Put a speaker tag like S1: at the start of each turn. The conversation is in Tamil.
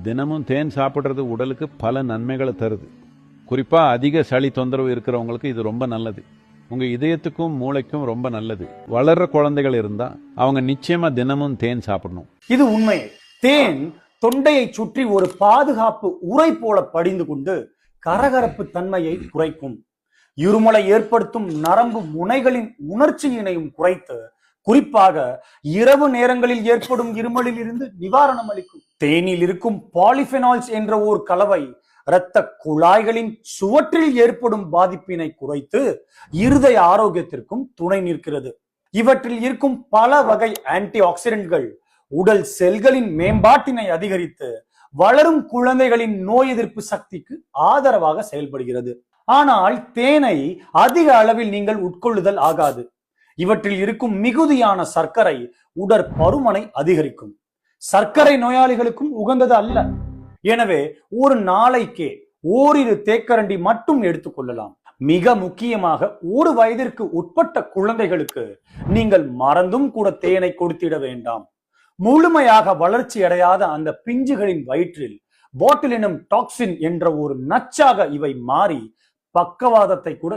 S1: தினமும் தேன் சாப்பிட்றது உடலுக்கு பல நன்மைகளை தருது. குறிப்பாக அதிக சளி தொந்தரவு இருக்கிறவங்களுக்கு இது ரொம்ப நல்லது. உங்கள் இதயத்துக்கும் மூளைக்கும் ரொம்ப நல்லது. வளர்ற குழந்தைகள் இருந்தால் அவங்க நிச்சயமாக தினமும் தேன் சாப்பிடணும்.
S2: இது உண்மை. தேன் தொண்டையை சுற்றி ஒரு பாதுகாப்பு உறை போல படிந்து கொண்டு கரகரப்பு தன்மையை குறைக்கும். இருமலை ஏற்படுத்தும் நரம்பு முனைகளின் உணர்ச்சியினையும் குறைத்து குறிப்பாக இரவு நேரங்களில் ஏற்படும் இருமலில் இருந்து நிவாரணம் அளிக்கும். தேனில் இருக்கும் பாலிபெனால்ஸ் என்ற ஓர் கலவை இரத்த குழாய்களின் சுவற்றில் ஏற்படும் பாதிப்பினை குறைத்து இருதய ஆரோக்கியத்திற்கும் துணை நிற்கிறது. இவற்றில் இருக்கும் பல வகை ஆன்டி ஆக்சிடென்ட்கள் உடல் செல்களின் மேம்பாட்டினை அதிகரித்து வளரும் குழந்தைகளின் நோய் எதிர்ப்பு சக்திக்கு ஆதரவாக செயல்படுகிறது. ஆனால் தேனை அதிக அளவில் நீங்கள் உட்கொள்ளுதல் ஆகாது. இவற்றில் இருக்கும் மிகுதியான சர்க்கரை உடற்பருமனை அதிகரிக்கும். சர்க்கரை நோயாளிகளுக்கும் உகந்தது அல்ல. எனவே ஒரு நாளைக்கே ஓரிரு தேக்கரண்டி மட்டும் எடுத்துக்கொள்ளலாம். மிக முக்கியமாக 1 வயதிற்கு உட்பட்ட குழந்தைகளுக்கு நீங்கள் மறந்தும் கூட தேனை கொடுத்திட வேண்டாம். முழுமையாக வளர்ச்சி அடையாத அந்த பிஞ்சுகளின் வயிற்றில் பாட்டிலினம் டாக்சின் என்ற ஒரு நச்சாக இவை மாறி பக்கவாதத்தை கூட